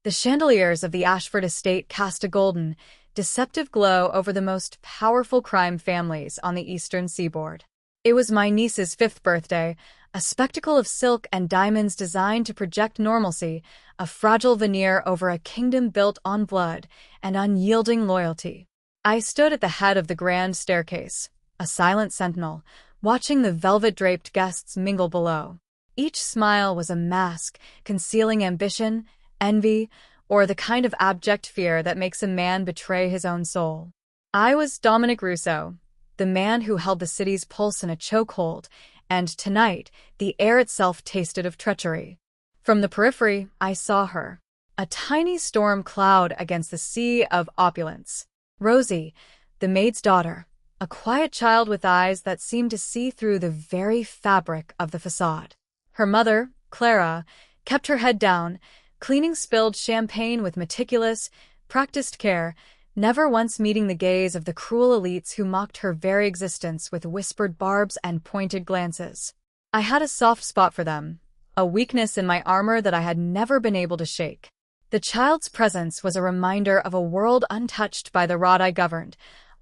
The chandeliers of the Ashford estate cast a golden, deceptive glow over the most powerful crime families on the eastern seaboard. It was my niece's 5th birthday, a spectacle of silk and diamonds designed to project normalcy, a fragile veneer over a kingdom built on blood and unyielding loyalty. I stood at the head of the grand staircase, a silent sentinel, watching the velvet-draped guests mingle below. Each smile was a mask, concealing ambition, envy, or the kind of abject fear that makes a man betray his own soul. I was Dominic Rousseau, the man who held the city's pulse in a chokehold, and tonight, the air itself tasted of treachery. From the periphery, I saw her, a tiny storm cloud against the sea of opulence. Rosie, the maid's daughter, a quiet child with eyes that seemed to see through the very fabric of the facade. Her mother, Clara, kept her head down, cleaning spilled champagne with meticulous, practiced care, never once meeting the gaze of the cruel elites who mocked her very existence with whispered barbs and pointed glances. I had a soft spot for them, a weakness in my armor that I had never been able to shake. The child's presence was a reminder of a world untouched by the rod I governed,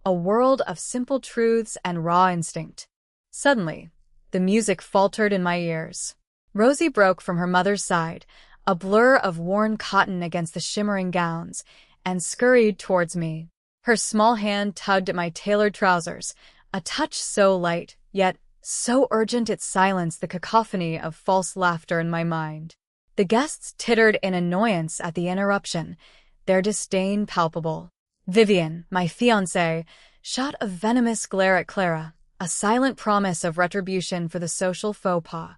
a world of simple truths and raw instinct. Suddenly, the music faltered in my ears. Rosie broke from her mother's side, a blur of worn cotton against the shimmering gowns, and scurried towards me. Her small hand tugged at my tailored trousers, a touch so light, yet so urgent it silenced the cacophony of false laughter in my mind. The guests tittered in annoyance at the interruption, their disdain palpable. Vivian, my fiancée, shot a venomous glare at Clara, a silent promise of retribution for the social faux pas.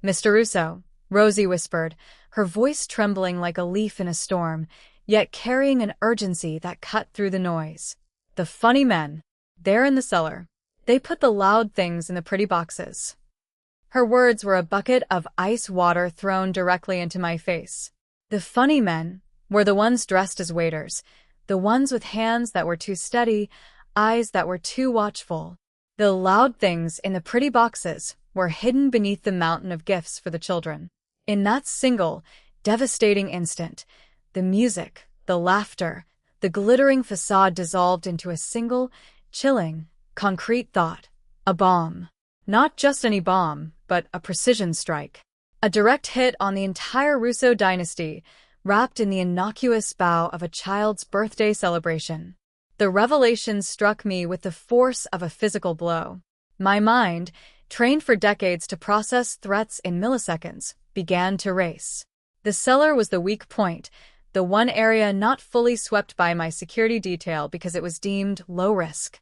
"Mr. Rousseau," Rosie whispered, her voice trembling like a leaf in a storm, yet carrying an urgency that cut through the noise. "The funny men. They're in the cellar. They put the loud things in the pretty boxes." Her words were a bucket of ice water thrown directly into my face. The funny men were the ones dressed as waiters, the ones with hands that were too steady, eyes that were too watchful. The loud things in the pretty boxes were hidden beneath the mountain of gifts for the children. In that single, devastating instant, the music, the laughter, the glittering facade dissolved into a single, chilling, concrete thought. A bomb. Not just any bomb, but a precision strike. A direct hit on the entire Rousseau dynasty, wrapped in the innocuous bow of a child's birthday celebration. The revelation struck me with the force of a physical blow. My mind, trained for decades to process threats in milliseconds, began to race. The cellar was the weak point, the one area not fully swept by my security detail because it was deemed low risk.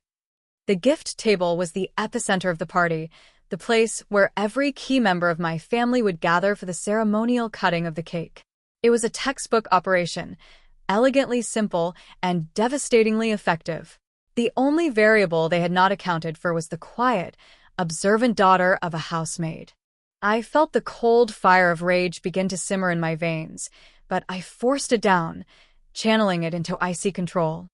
The gift table was the epicenter of the party, the place where every key member of my family would gather for the ceremonial cutting of the cake. It was a textbook operation, elegantly simple and devastatingly effective. The only variable they had not accounted for was the quiet, observant daughter of a housemaid. I felt the cold fire of rage begin to simmer in my veins, but I forced it down, channeling it into icy control.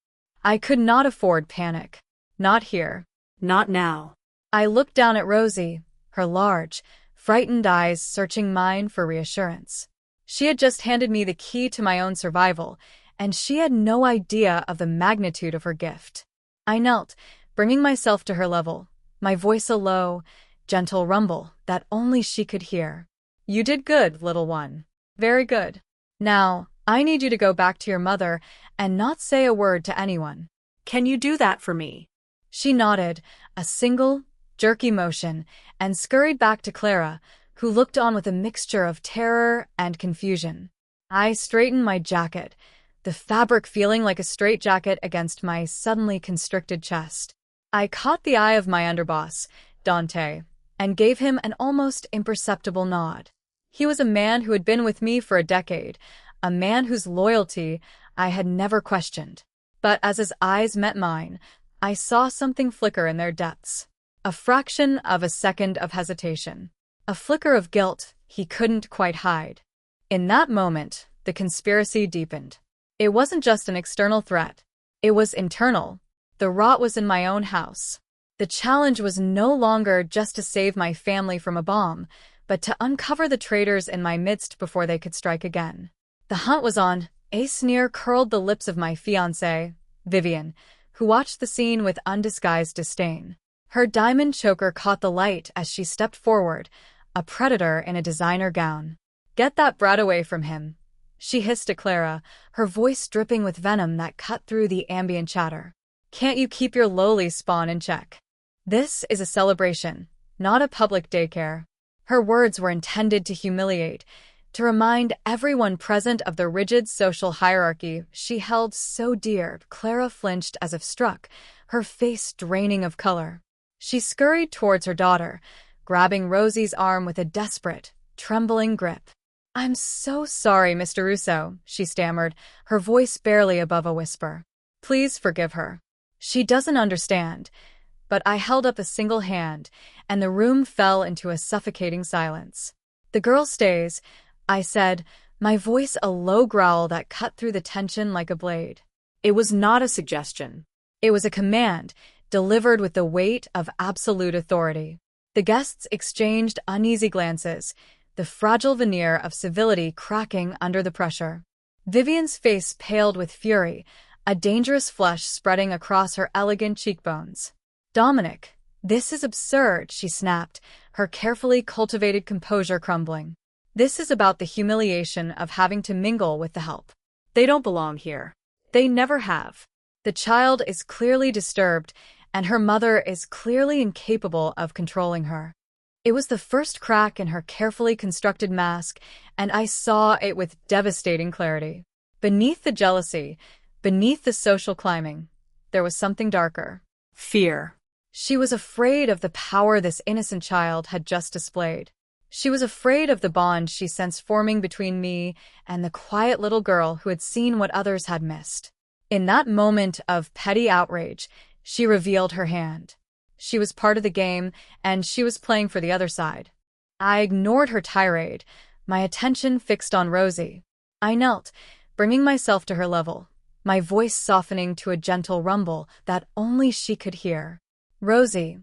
I could not afford panic. Not here. Not now. I looked down at Rosie, her large, frightened eyes searching mine for reassurance. She had just handed me the key to my own survival, and she had no idea of the magnitude of her gift. I knelt, bringing myself to her level, my voice a low, gentle rumble that only she could hear. "You did good, little one. Very good. Now, I need you to go back to your mother and not say a word to anyone. Can you do that for me?" She nodded, a single, jerky motion, and scurried back to Clara, who looked on with a mixture of terror and confusion. I straightened my jacket, the fabric feeling like a straitjacket against my suddenly constricted chest. I caught the eye of my underboss, Dante, and gave him an almost imperceptible nod. He was a man who had been with me for a decade, a man whose loyalty I had never questioned. But as his eyes met mine, I saw something flicker in their depths. A fraction of a second of hesitation. A flicker of guilt he couldn't quite hide. In that moment, the conspiracy deepened. It wasn't just an external threat. It was internal. The rot was in my own house. The challenge was no longer just to save my family from a bomb, but to uncover the traitors in my midst before they could strike again. The hunt was on, A sneer curled the lips of my fiancée, Vivian, who watched the scene with undisguised disdain. Her diamond choker caught the light as she stepped forward, a predator in a designer gown. "Get that brat away from him," she hissed at Clara, her voice dripping with venom that cut through the ambient chatter. "Can't you keep your lowly spawn in check? This is a celebration, not a public daycare." Her words were intended to humiliate, to remind everyone present of the rigid social hierarchy she held so dear. Clara flinched as if struck, her face draining of color. She scurried towards her daughter, grabbing Rosie's arm with a desperate, trembling grip. "I'm so sorry, Mr. Russo," she stammered, her voice barely above a whisper. "Please forgive her. She doesn't understand." But I held up a single hand, and the room fell into a suffocating silence. "The girl stays," I said, my voice a low growl that cut through the tension like a blade. It was not a suggestion. It was a command, delivered with the weight of absolute authority. The guests exchanged uneasy glances, the fragile veneer of civility cracking under the pressure. Vivian's face paled with fury, a dangerous flush spreading across her elegant cheekbones. "Dominic, this is absurd," she snapped, her carefully cultivated composure crumbling. "This is about the humiliation of having to mingle with the help. They don't belong here. They never have." The child is clearly disturbed, and her mother is clearly incapable of controlling her. It was the first crack in her carefully constructed mask, and I saw it with devastating clarity. Beneath the jealousy, beneath the social climbing, there was something darker. Fear. She was afraid of the power this innocent child had just displayed. She was afraid of the bond she sensed forming between me and the quiet little girl who had seen what others had missed. In that moment of petty outrage, she revealed her hand. She was part of the game, and she was playing for the other side. I ignored her tirade, my attention fixed on Rosie. I knelt, bringing myself to her level, my voice softening to a gentle rumble that only she could hear. "Rosie,"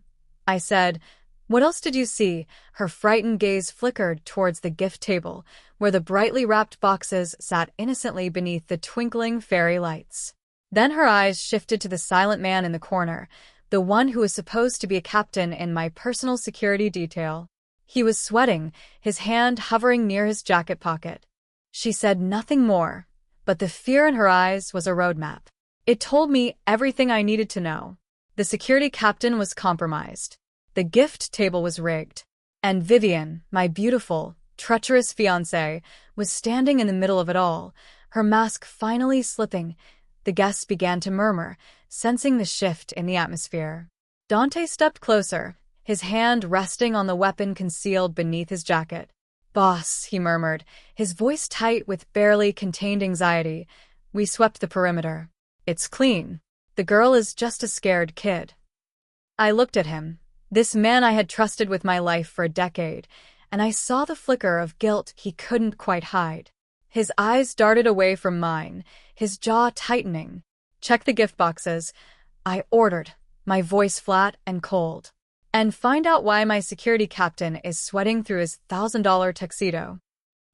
I said, "what else did you see?" Her frightened gaze flickered towards the gift table, where the brightly wrapped boxes sat innocently beneath the twinkling fairy lights. Then her eyes shifted to the silent man in the corner, the one who was supposed to be a captain in my personal security detail. He was sweating, his hand hovering near his jacket pocket. She said nothing more, but the fear in her eyes was a roadmap. It told me everything I needed to know. The security captain was compromised. The gift table was rigged. And Vivian, my beautiful, treacherous fiancée, was standing in the middle of it all, her mask finally slipping. The guests began to murmur, sensing the shift in the atmosphere. Dante stepped closer, his hand resting on the weapon concealed beneath his jacket. "Boss," he murmured, his voice tight with barely contained anxiety. "We swept the perimeter. It's clean. The girl is just a scared kid." I looked at him, this man I had trusted with my life for a decade, and I saw the flicker of guilt he couldn't quite hide. His eyes darted away from mine, his jaw tightening. "Check the gift boxes," I ordered, my voice flat and cold. "And find out why my security captain is sweating through his $1,000 tuxedo."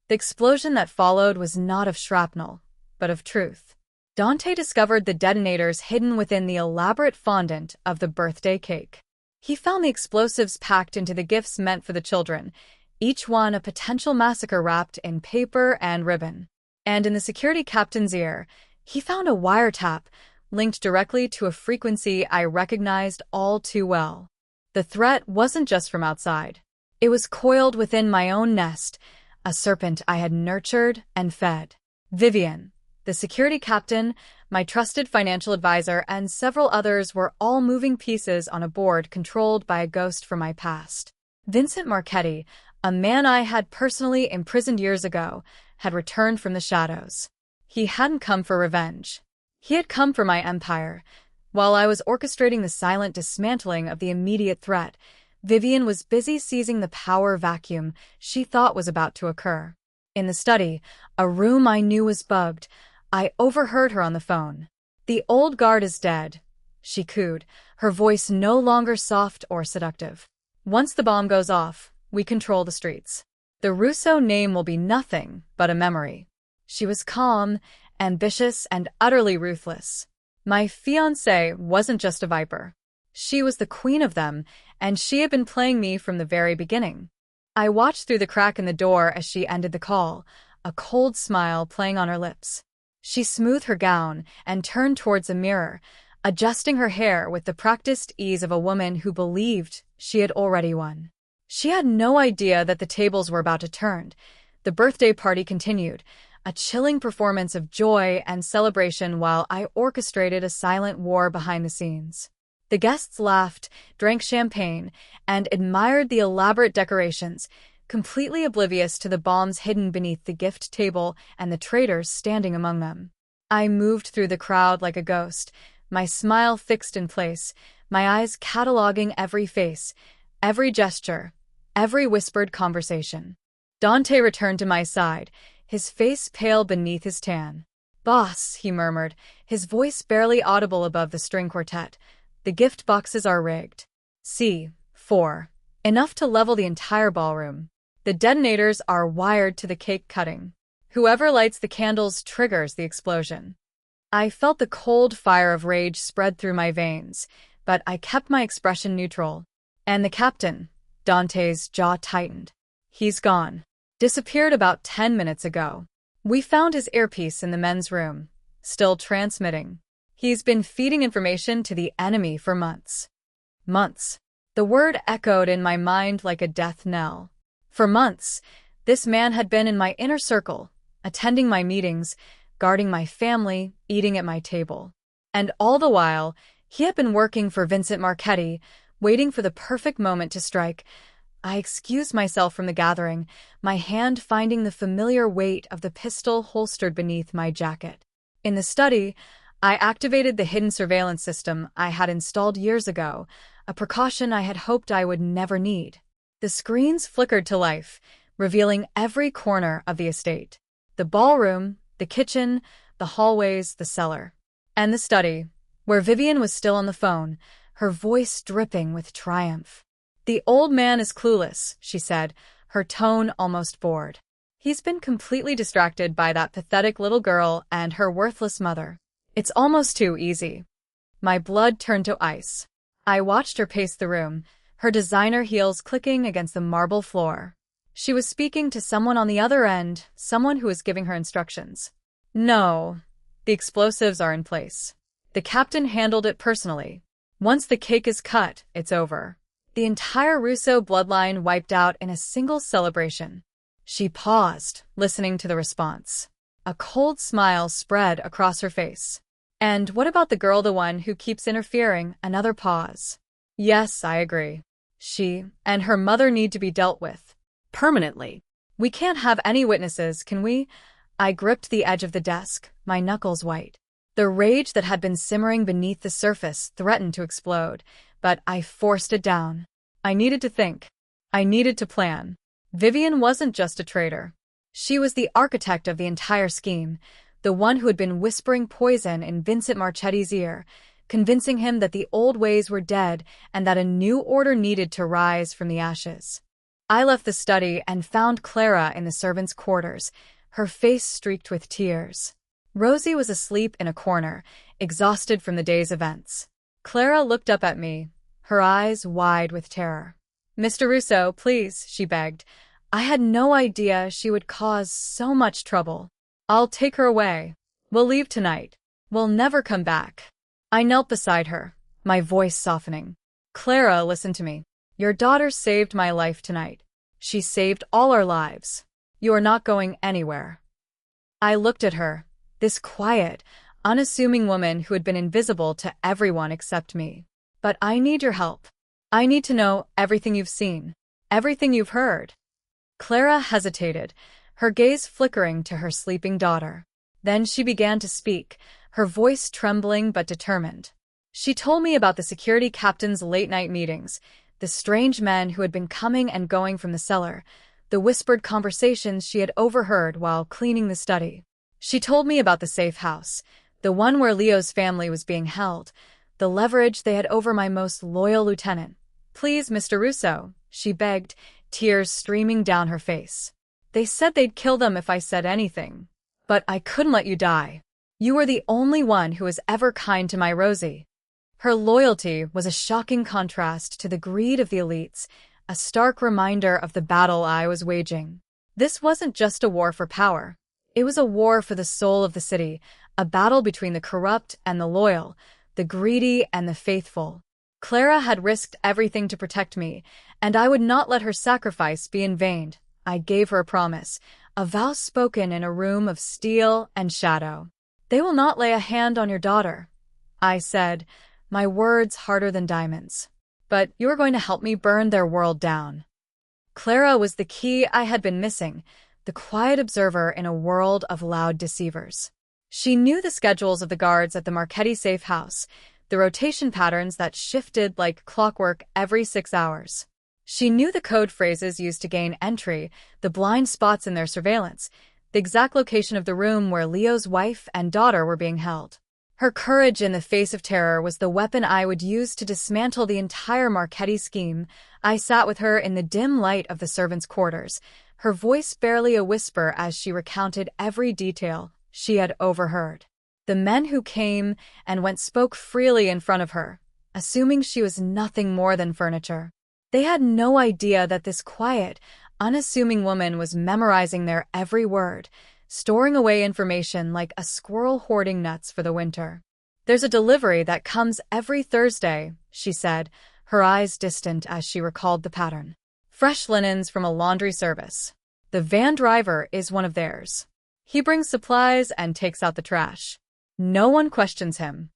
The explosion that followed was not of shrapnel, but of truth. Dante discovered the detonators hidden within the elaborate fondant of the birthday cake. He found the explosives packed into the gifts meant for the children, each one a potential massacre wrapped in paper and ribbon. And in the security captain's ear, he found a wiretap linked directly to a frequency I recognized all too well. The threat wasn't just from outside. It was coiled within my own nest, a serpent I had nurtured and fed. Vivian, the security captain, my trusted financial advisor, and several others were all moving pieces on a board controlled by a ghost from my past. Vincent Marchetti, a man I had personally imprisoned years ago, had returned from the shadows. He hadn't come for revenge. He had come for my empire. While I was orchestrating the silent dismantling of the immediate threat, Vivian was busy seizing the power vacuum she thought was about to occur. In the study, a room I knew was bugged, I overheard her on the phone. "The old guard is dead," she cooed, her voice no longer soft or seductive. "Once the bomb goes off, we control the streets. The Russo name will be nothing but a memory." She was calm, ambitious, and utterly ruthless. My fiancée wasn't just a viper. She was the queen of them, and she had been playing me from the very beginning. I watched through the crack in the door as she ended the call, a cold smile playing on her lips. She smoothed her gown and turned towards a mirror, adjusting her hair with the practiced ease of a woman who believed she had already won. She had no idea that the tables were about to turn. The birthday party continued, a chilling performance of joy and celebration while I orchestrated a silent war behind the scenes. The guests laughed, drank champagne, and admired the elaborate decorations, completely oblivious to the bombs hidden beneath the gift table and the traitors standing among them. I moved through the crowd like a ghost, my smile fixed in place, my eyes cataloging every face, every gesture, every whispered conversation. Dante returned to my side, his face pale beneath his tan. "Boss," he murmured, his voice barely audible above the string quartet, "the gift boxes are rigged. See, 4. Enough to level the entire ballroom. The detonators are wired to the cake cutting. Whoever lights the candles triggers the explosion." I felt the cold fire of rage spread through my veins, but I kept my expression neutral. "And the captain?" Dante's jaw tightened. "He's gone. Disappeared about 10 minutes ago. We found his earpiece in the men's room, still transmitting. He's been feeding information to the enemy for months." Months. The word echoed in my mind like a death knell. For months, this man had been in my inner circle, attending my meetings, guarding my family, eating at my table. And all the while, he had been working for Vincent Marchetti, waiting for the perfect moment to strike. I excused myself from the gathering, my hand finding the familiar weight of the pistol holstered beneath my jacket. In the study, I activated the hidden surveillance system I had installed years ago, a precaution I had hoped I would never need. The screens flickered to life, revealing every corner of the estate. The ballroom, the kitchen, the hallways, the cellar. And the study, where Vivian was still on the phone, her voice dripping with triumph. "The old man is clueless," she said, her tone almost bored. "He's been completely distracted by that pathetic little girl and her worthless mother. It's almost too easy." My blood turned to ice. I watched her pace the room, her designer heels clicking against the marble floor. She was speaking to someone on the other end, someone who was giving her instructions. "No, the explosives are in place. The captain handled it personally. Once the cake is cut, it's over. The entire Russo bloodline wiped out in a single celebration." She paused, listening to the response. A cold smile spread across her face. "And what about the girl, the one who keeps interfering?" Another pause. "Yes, I agree. She and her mother need to be dealt with. Permanently. We can't have any witnesses, can we?" I gripped the edge of the desk, my knuckles white. The rage that had been simmering beneath the surface threatened to explode, but I forced it down. I needed to think. I needed to plan. Vivian wasn't just a traitor. She was the architect of the entire scheme, the one who had been whispering poison in Vincent Marchetti's ear, convincing him that the old ways were dead and that a new order needed to rise from the ashes. I left the study and found Clara in the servants' quarters, her face streaked with tears. Rosie was asleep in a corner, exhausted from the day's events. Clara looked up at me, her eyes wide with terror. "Mr. Russo, please," she begged. I had no idea she would cause so much trouble. "I'll take her away. We'll leave tonight. We'll never come back." I knelt beside her, my voice softening. "Clara, listen to me. Your daughter saved my life tonight. She saved all our lives. You are not going anywhere." I looked at her, this quiet, unassuming woman who had been invisible to everyone except me. "But I need your help. I need to know everything you've seen, everything you've heard." Clara hesitated, her gaze flickering to her sleeping daughter. Then she began to speak, her voice trembling but determined. She told me about the security captain's late-night meetings, the strange men who had been coming and going from the cellar, the whispered conversations she had overheard while cleaning the study. She told me about the safe house, the one where Leo's family was being held, the leverage they had over my most loyal lieutenant. "Please, Mr. Russo," she begged, tears streaming down her face. "They said they'd kill them if I said anything. But I couldn't let you die." You were the only one who was ever kind to my Rosie." Her loyalty was a shocking contrast to the greed of the elites, a stark reminder of the battle I was waging. This wasn't just a war for power. It was a war for the soul of the city, a battle between the corrupt and the loyal, the greedy and the faithful. Clara had risked everything to protect me, and I would not let her sacrifice be in vain. I gave her a promise, a vow spoken in a room of steel and shadow. "They will not lay a hand on your daughter," I said, my words harder than diamonds. "But you are going to help me burn their world down." Clara was the key I had been missing, the quiet observer in a world of loud deceivers. She knew the schedules of the guards at the Marchetti safe house, the rotation patterns that shifted like clockwork every 6 hours. She knew the code phrases used to gain entry, the blind spots in their surveillance, the exact location of the room where Leo's wife and daughter were being held. Her courage in the face of terror was the weapon I would use to dismantle the entire Marchetti scheme. I sat with her in the dim light of the servants' quarters, her voice barely a whisper as she recounted every detail she had overheard. The men who came and went spoke freely in front of her, assuming she was nothing more than furniture. They had no idea that this quiet, unassuming woman was memorizing their every word, storing away information like a squirrel hoarding nuts for the winter. "There's a delivery that comes every Thursday," she said, her eyes distant as she recalled the pattern. "Fresh linens from a laundry service. The van driver is one of theirs. He brings supplies and takes out the trash. No one questions him."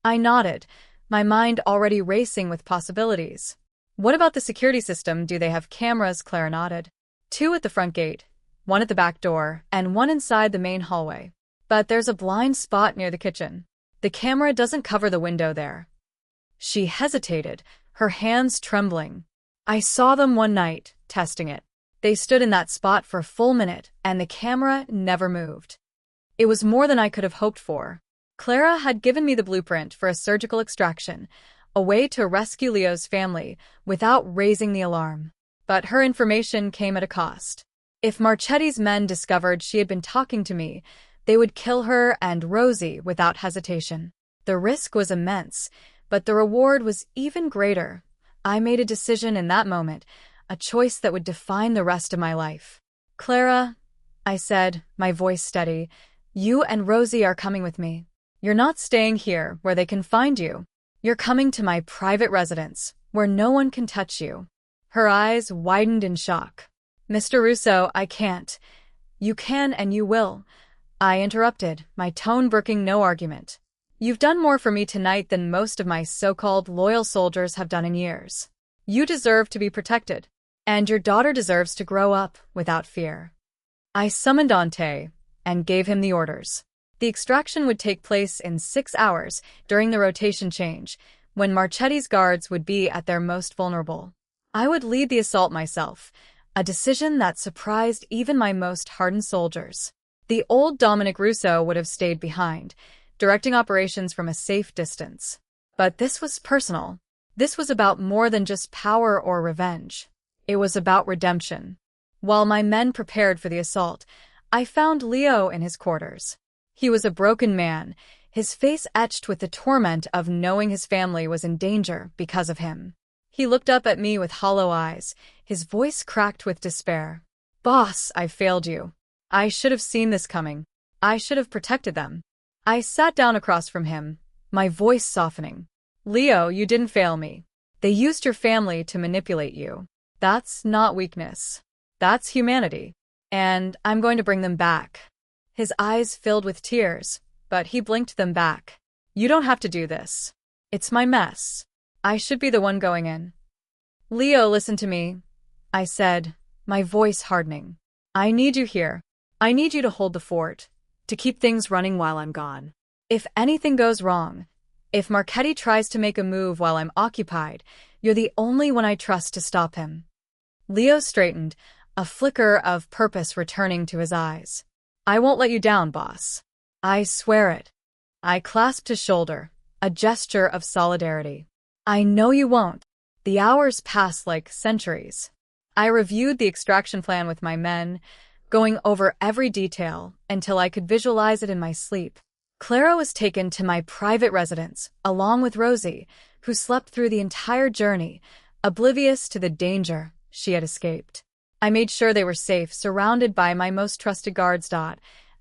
I nodded, my mind already racing with possibilities. "What about the security system? Do they have cameras?" Clara nodded. "2 at the front gate, 1 at the back door, and 1 inside the main hallway. But there's a blind spot near the kitchen. The camera doesn't cover the window there." She hesitated, her hands trembling. "I saw them one night, testing it. They stood in that spot for a full minute, and the camera never moved." It was more than I could have hoped for. Clara had given me the blueprint for a surgical extraction, a way to rescue Leo's family without raising the alarm. But her information came at a cost. If Marchetti's men discovered she had been talking to me, they would kill her and Rosie without hesitation. The risk was immense, but the reward was even greater. I made a decision in that moment, a choice that would define the rest of my life. "Clara," I said, my voice steady, "you and Rosie are coming with me. You're not staying here where they can find you. You're coming to my private residence, where no one can touch you." Her eyes widened in shock. "Mr. Russo, I can't." "You can and you will," I interrupted, my tone brooking no argument. "You've done more for me tonight than most of my so-called loyal soldiers have done in years. You deserve to be protected, and your daughter deserves to grow up without fear." I summoned Ante and gave him the orders. The extraction would take place in 6 hours during the rotation change, when Marchetti's guards would be at their most vulnerable. I would lead the assault myself, a decision that surprised even my most hardened soldiers. The old Dominic Russo would have stayed behind, directing operations from a safe distance. But this was personal. This was about more than just power or revenge. It was about redemption. While my men prepared for the assault, I found Leo in his quarters. He was a broken man, his face etched with the torment of knowing his family was in danger because of him. He looked up at me with hollow eyes, his voice cracked with despair. "Boss, I failed you. I should have seen this coming. I should have protected them." I sat down across from him, my voice softening. "Leo, you didn't fail me. They used your family to manipulate you. That's not weakness. That's humanity. And I'm going to bring them back." His eyes filled with tears, but he blinked them back. "You don't have to do this. It's my mess. I should be the one going in." "Leo, listen to me," I said, my voice hardening. "I need you here. I need you to hold the fort, to keep things running while I'm gone. If anything goes wrong, if Marchetti tries to make a move while I'm occupied, you're the only one I trust to stop him." Leo straightened, a flicker of purpose returning to his eyes. "I won't let you down, boss. I swear it." I clasped his shoulder, a gesture of solidarity. "I know you won't." The hours passed like centuries. I reviewed the extraction plan with my men, going over every detail until I could visualize it in my sleep. Clara was taken to my private residence, along with Rosie, who slept through the entire journey, oblivious to the danger she had escaped. I made sure they were safe, surrounded by my most trusted guards.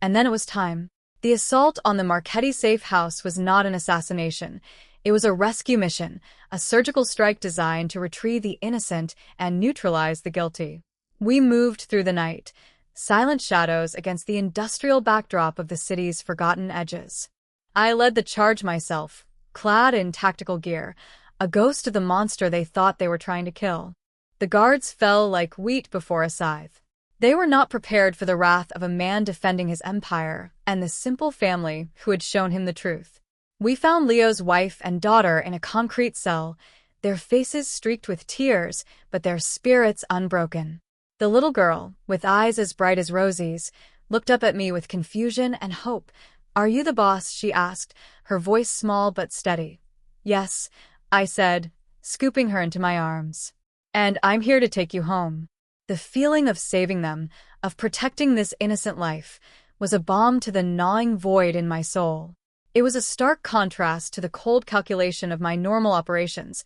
And then it was time. The assault on the Marchetti safe house was not an assassination. It was a rescue mission, a surgical strike designed to retrieve the innocent and neutralize the guilty. We moved through the night, silent shadows against the industrial backdrop of the city's forgotten edges. I led the charge myself, clad in tactical gear, a ghost of the monster they thought they were trying to kill. The guards fell like wheat before a scythe. They were not prepared for the wrath of a man defending his empire and the simple family who had shown him the truth. We found Leo's wife and daughter in a concrete cell, their faces streaked with tears, but their spirits unbroken. The little girl, with eyes as bright as Rosie's, looked up at me with confusion and hope. "Are you the boss?" she asked, her voice small but steady. "Yes," I said, scooping her into my arms. "And I'm here to take you home." The feeling of saving them, of protecting this innocent life, was a balm to the gnawing void in my soul. It was a stark contrast to the cold calculation of my normal operations,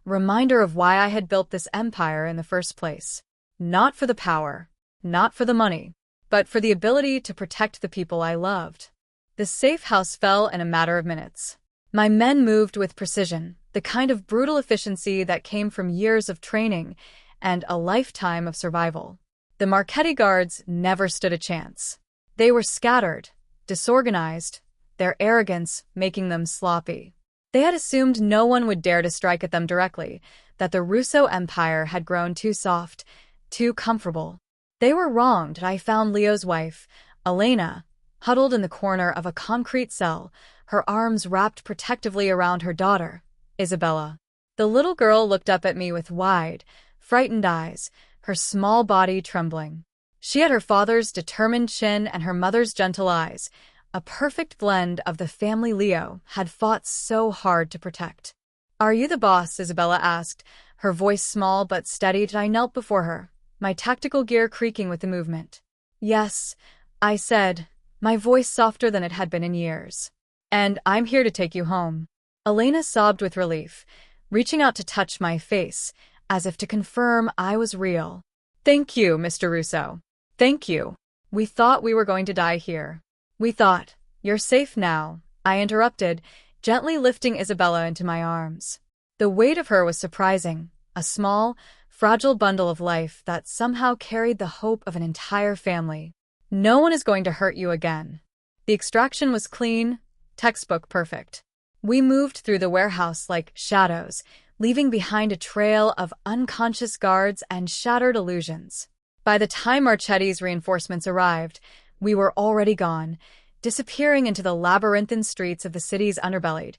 reminder of why I had built this empire in the first place. Not for the power, not for the money, but for the ability to protect the people I loved. The safe house fell in a matter of minutes. My men moved with precision, the kind of brutal efficiency that came from years of training and a lifetime of survival. The Marchetti guards never stood a chance. They were scattered, disorganized, their arrogance making them sloppy. They had assumed no one would dare to strike at them directly, that the Russo Empire had grown too soft, too comfortable. They were wronged. I found Leo's wife, Elena, huddled in the corner of a concrete cell, her arms wrapped protectively around her daughter, Isabella. The little girl looked up at me with wide, frightened eyes, her small body trembling. She had her father's determined chin and her mother's gentle eyes, a perfect blend of the family Leo had fought so hard to protect. "Are you the boss?" Isabella asked, her voice small but steady. I knelt before her, my tactical gear creaking with the movement. "Yes," I said, my voice softer than it had been in years. "And I'm here to take you home." Elena sobbed with relief, reaching out to touch my face, as if to confirm I was real. "Thank you, Mr. Russo. Thank you. We thought we were going to die here." "We thought. You're safe now," I interrupted, gently lifting Isabella into my arms. The weight of her was surprising, a small, fragile bundle of life that somehow carried the hope of an entire family. "No one is going to hurt you again." The extraction was clean, textbook perfect. We moved through the warehouse like shadows, leaving behind a trail of unconscious guards and shattered illusions. By the time Marchetti's reinforcements arrived, we were already gone, disappearing into the labyrinthine streets of the city's underbelly.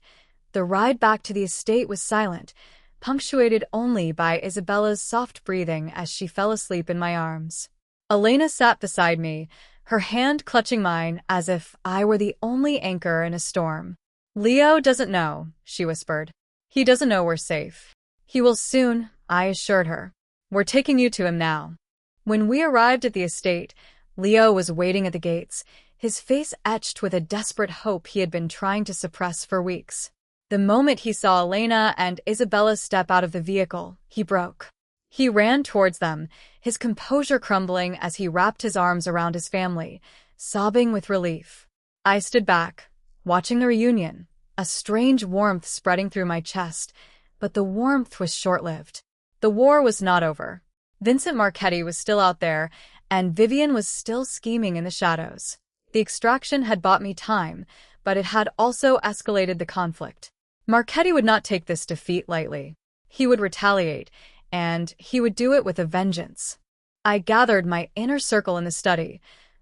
The ride back to the estate was silent, punctuated only by Isabella's soft breathing as she fell asleep in my arms. Elena sat beside me, her hand clutching mine as if I were the only anchor in a storm. "Leo doesn't know," she whispered. "He doesn't know we're safe. He will soon," I assured her. "We're taking you to him now." When we arrived at the estate, Leo was waiting at the gates, his face etched with a desperate hope he had been trying to suppress for weeks. The moment he saw Elena and Isabella step out of the vehicle, he broke. He ran towards them, his composure crumbling as he wrapped his arms around his family, sobbing with relief. I stood back, watching the reunion, a strange warmth spreading through my chest, but the warmth was short-lived. The war was not over. Vincent Marchetti was still out there, and Vivian was still scheming in the shadows. The extraction had bought me time, but it had also escalated the conflict. Marchetti would not take this defeat lightly. He would retaliate, and he would do it with a vengeance. I gathered my inner circle in the study,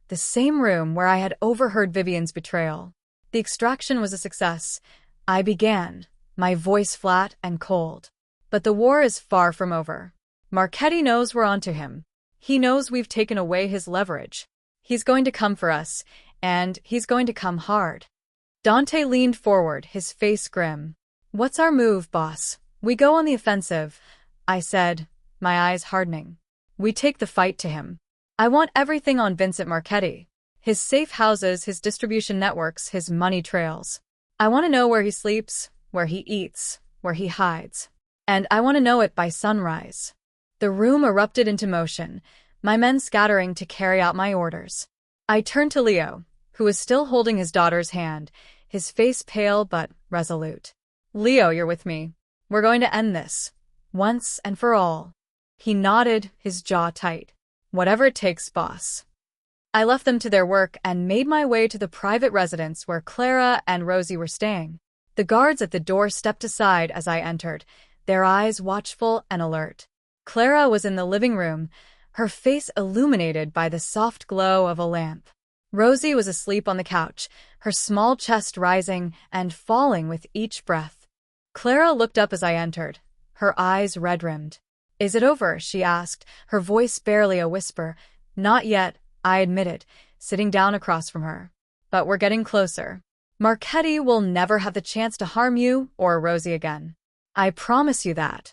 the same room where I had overheard Vivian's betrayal. The extraction was a success. I began, my voice flat and cold. But the war is far from over. Marchetti knows we're onto him. He knows we've taken away his leverage. He's going to come for us, and he's going to come hard. Dante leaned forward, his face grim. "What's our move, boss?" "We go on the offensive," I said, my eyes hardening. "We take the fight to him. I want everything on Vincent Marchetti. His safe houses, his distribution networks, his money trails. I want to know where he sleeps, where he eats, where he hides. And I want to know it by sunrise. The room erupted into motion, my men scattering to carry out my orders. I turned to Leo, who was still holding his daughter's hand, his face pale but resolute. Leo, you're with me. We're going to end this, once and for all. He nodded, his jaw tight. Whatever it takes, boss. I left them to their work and made my way to the private residence where Clara and Rosie were staying. The guards at the door stepped aside as I entered, their eyes watchful and alert. Clara was in the living room, her face illuminated by the soft glow of a lamp. Rosie was asleep on the couch, her small chest rising and falling with each breath. Clara looked up as I entered, her eyes red-rimmed. "Is it over?" she asked, her voice barely a whisper. "Not yet," I admitted, sitting down across from her. "But we're getting closer. Marchetti will never have the chance to harm you or Rosie again. I promise you that."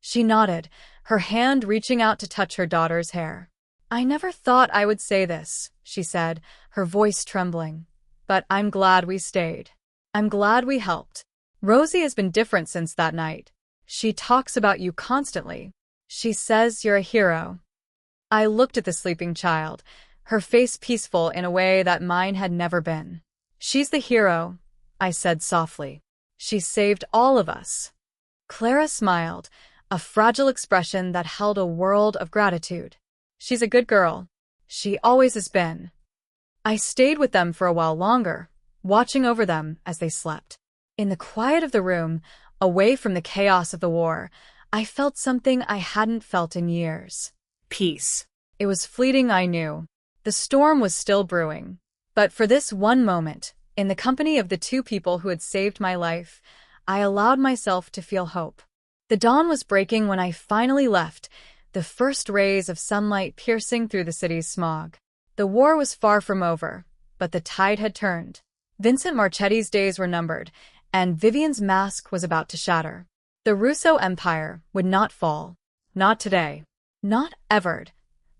She nodded, her hand reaching out to touch her daughter's hair. "I never thought I would say this," she said, her voice trembling. "But I'm glad we stayed. I'm glad we helped. Rosie has been different since that night. She talks about you constantly. She says you're a hero." I looked at the sleeping child, her face peaceful in a way that mine had never been. "She's the hero," I said softly. "She saved all of us." Clara smiled, a fragile expression that held a world of gratitude. "She's a good girl. She always has been." I stayed with them for a while longer, watching over them as they slept. In the quiet of the room, away from the chaos of the war, I felt something I hadn't felt in years. Peace. It was fleeting, I knew. The storm was still brewing. But for this one moment, in the company of the two people who had saved my life, I allowed myself to feel hope. The dawn was breaking when I finally left, the first rays of sunlight piercing through the city's smog. The war was far from over, but the tide had turned. Vincent Marchetti's days were numbered, and Vivian's mask was about to shatter. The Russo Empire would not fall. Not today. Not ever.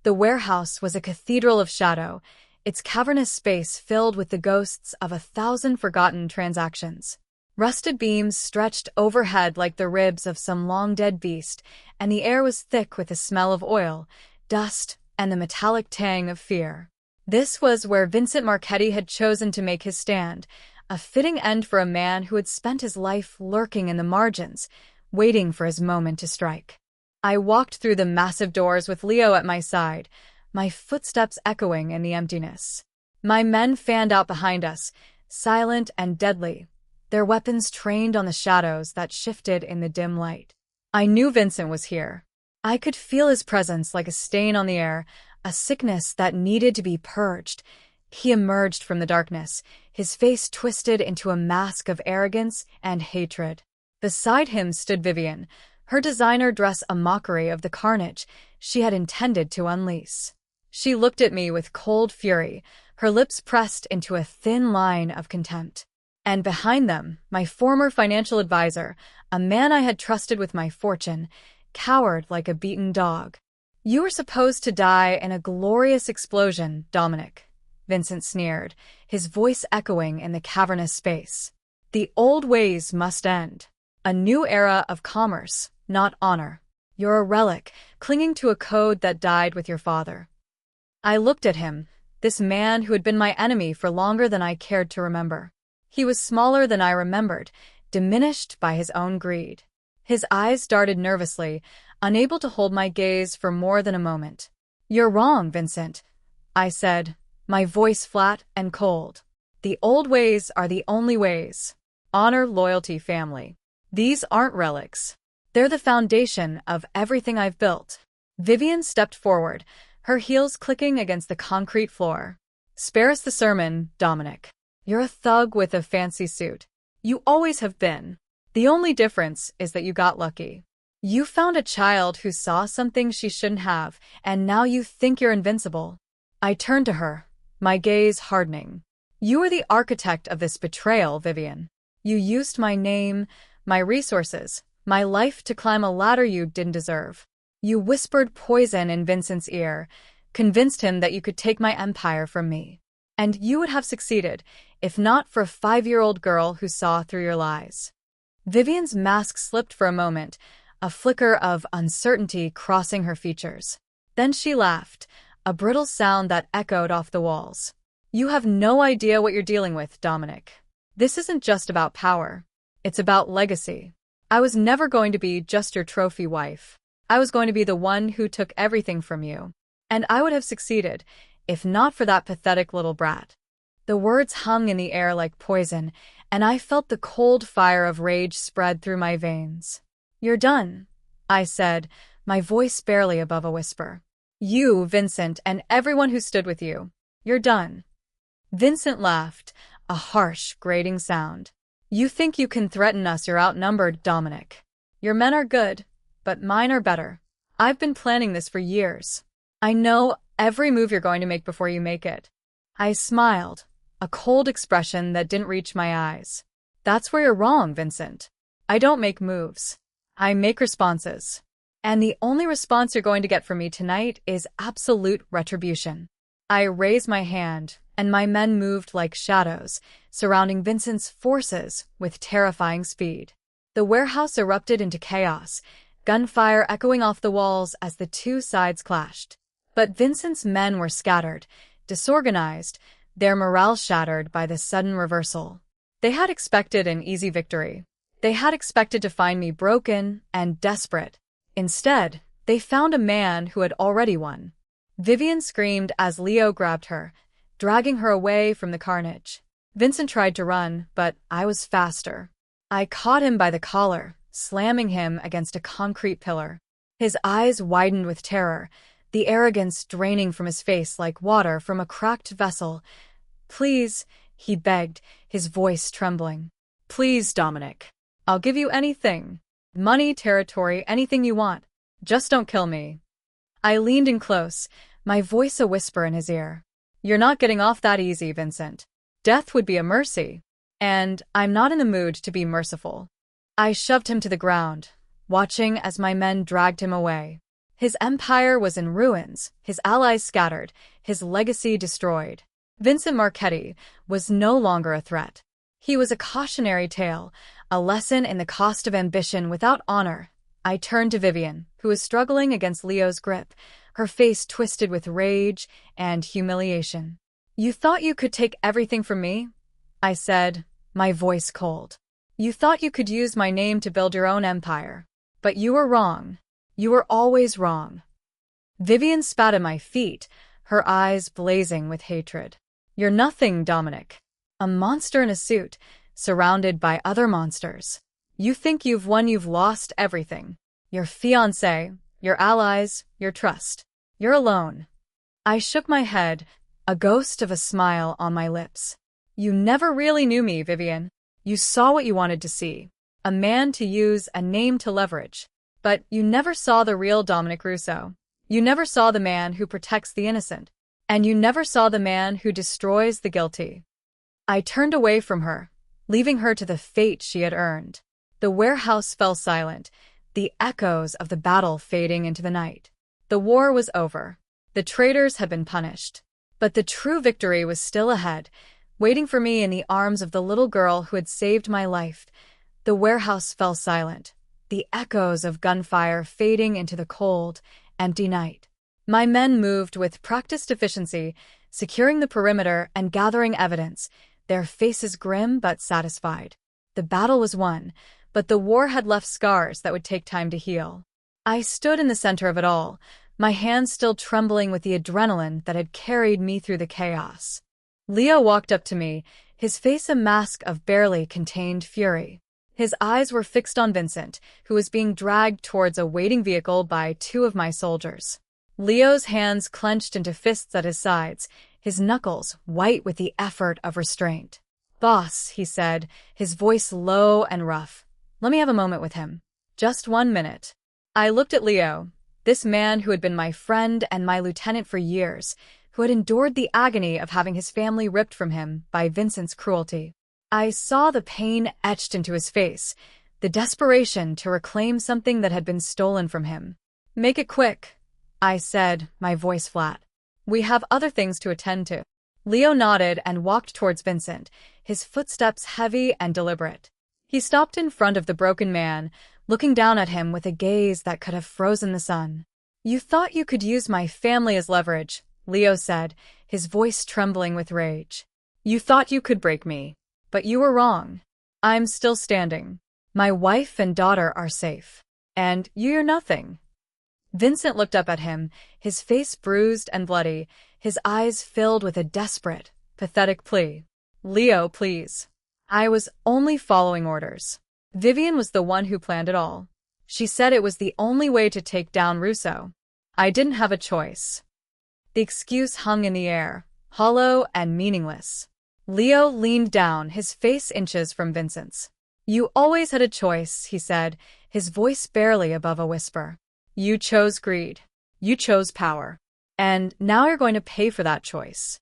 The warehouse was a cathedral of shadow, its cavernous space filled with the ghosts of 1,000 forgotten transactions. Rusted beams stretched overhead like the ribs of some long-dead beast, and the air was thick with the smell of oil, dust, and the metallic tang of fear. This was where Vincent Marchetti had chosen to make his stand, a fitting end for a man who had spent his life lurking in the margins, waiting for his moment to strike. I walked through the massive doors with Leo at my side, my footsteps echoing in the emptiness. My men fanned out behind us, silent and deadly, their weapons trained on the shadows that shifted in the dim light. I knew Vincent was here. I could feel his presence like a stain on the air, a sickness that needed to be purged. He emerged from the darkness, his face twisted into a mask of arrogance and hatred. Beside him stood Vivian, her designer dress a mockery of the carnage she had intended to unleash. She looked at me with cold fury, her lips pressed into a thin line of contempt. And behind them, my former financial advisor, a man I had trusted with my fortune, cowered like a beaten dog. "You were supposed to die in a glorious explosion, Dominic," Vincent sneered, his voice echoing in the cavernous space. "The old ways must end. A new era of commerce, not honor. You're a relic, clinging to a code that died with your father." I looked at him, this man who had been my enemy for longer than I cared to remember. He was smaller than I remembered, diminished by his own greed. His eyes darted nervously, unable to hold my gaze for more than a moment. "You're wrong, Vincent," I said, my voice flat and cold. "The old ways are the only ways. Honor, loyalty, family. These aren't relics. They're the foundation of everything I've built." Vivian stepped forward, her heels clicking against the concrete floor. "Spare us the sermon, Dominic. You're a thug with a fancy suit. You always have been. The only difference is that you got lucky. You found a child who saw something she shouldn't have, and now you think you're invincible." I turned to her, my gaze hardening. "You are the architect of this betrayal, Vivian. You used my name, my resources, my life to climb a ladder you didn't deserve. You whispered poison in Vincent's ear, convinced him that you could take my empire from me. And you would have succeeded, if not for a 5-year-old girl who saw through your lies. Vivian's mask slipped for a moment, a flicker of uncertainty crossing her features. Then she laughed, a brittle sound that echoed off the walls. You have no idea what you're dealing with, Dominic. This isn't just about power. It's about legacy. I was never going to be just your trophy wife. I was going to be the one who took everything from you. And I would have succeeded, if not for that pathetic little brat. The words hung in the air like poison, and I felt the cold fire of rage spread through my veins. You're done, I said, my voice barely above a whisper. You, Vincent, and everyone who stood with you. You're done. Vincent laughed, a harsh, grating sound. You think you can threaten us? You're outnumbered, Dominic. Your men are good, but mine are better. I've been planning this for years. I know every move you're going to make before you make it. I smiled, a cold expression that didn't reach my eyes. That's where you're wrong, Vincent. I don't make moves. I make responses. And the only response you're going to get from me tonight is absolute retribution. I raised my hand, and my men moved like shadows, surrounding Vincent's forces with terrifying speed. The warehouse erupted into chaos, gunfire echoing off the walls as the two sides clashed. But Vincent's men were scattered, disorganized, their morale shattered by the sudden reversal. They had expected an easy victory. They had expected to find me broken and desperate. Instead, they found a man who had already won. Vivian screamed as Leo grabbed her, dragging her away from the carnage. Vincent tried to run, but I was faster. I caught him by the collar, slamming him against a concrete pillar. His eyes widened with terror, the arrogance draining from his face like water from a cracked vessel. Please, he begged, his voice trembling. Please, Dominic. I'll give you anything. Money, territory, anything you want. Just don't kill me. I leaned in close, my voice a whisper in his ear. You're not getting off that easy, Vincent. Death would be a mercy. And I'm not in the mood to be merciful. I shoved him to the ground, watching as my men dragged him away. His empire was in ruins, his allies scattered, his legacy destroyed. Vincent Marchetti was no longer a threat. He was a cautionary tale, a lesson in the cost of ambition without honor. I turned to Vivian, who was struggling against Leo's grip, her face twisted with rage and humiliation. You thought you could take everything from me? I said, my voice cold. You thought you could use my name to build your own empire. But you were wrong. You were always wrong. Vivian spat at my feet, her eyes blazing with hatred. You're nothing, Dominic. A monster in a suit, surrounded by other monsters. You think you've won, you've lost everything. Your fiancé, your allies, your trust. You're alone. I shook my head, a ghost of a smile on my lips. You never really knew me, Vivian. You saw what you wanted to see. A man to use, a name to leverage. But you never saw the real Dominic Russo. You never saw the man who protects the innocent. And you never saw the man who destroys the guilty. I turned away from her, leaving her to the fate she had earned. The warehouse fell silent, the echoes of the battle fading into the night. The war was over. The traitors had been punished. But the true victory was still ahead, waiting for me in the arms of the little girl who had saved my life. The warehouse fell silent, the echoes of gunfire fading into the cold, empty night. My men moved with practiced efficiency, securing the perimeter and gathering evidence, their faces grim but satisfied. The battle was won, but the war had left scars that would take time to heal. I stood in the center of it all, my hands still trembling with the adrenaline that had carried me through the chaos. Leo walked up to me, his face a mask of barely contained fury. His eyes were fixed on Vincent, who was being dragged towards a waiting vehicle by two of my soldiers. Leo's hands clenched into fists at his sides, his knuckles white with the effort of restraint. Boss, he said, his voice low and rough. Let me have a moment with him. Just 1 minute. I looked at Leo, this man who had been my friend and my lieutenant for years, who had endured the agony of having his family ripped from him by Vincent's cruelty. I saw the pain etched into his face, the desperation to reclaim something that had been stolen from him. Make it quick, I said, my voice flat. We have other things to attend to. Leo nodded and walked towards Vincent, his footsteps heavy and deliberate. He stopped in front of the broken man, looking down at him with a gaze that could have frozen the sun. "You thought you could use my family as leverage," Leo said, his voice trembling with rage. "You thought you could break me. But you were wrong. I'm still standing. My wife and daughter are safe. And you're nothing." Vincent looked up at him, his face bruised and bloody, his eyes filled with a desperate, pathetic plea. "Leo, please. I was only following orders. Vivian was the one who planned it all. She said it was the only way to take down Russo. I didn't have a choice." The excuse hung in the air, hollow and meaningless. Leo leaned down, his face inches from Vincent's. "You always had a choice," he said, his voice barely above a whisper. "You chose greed. You chose power. And now you're going to pay for that choice."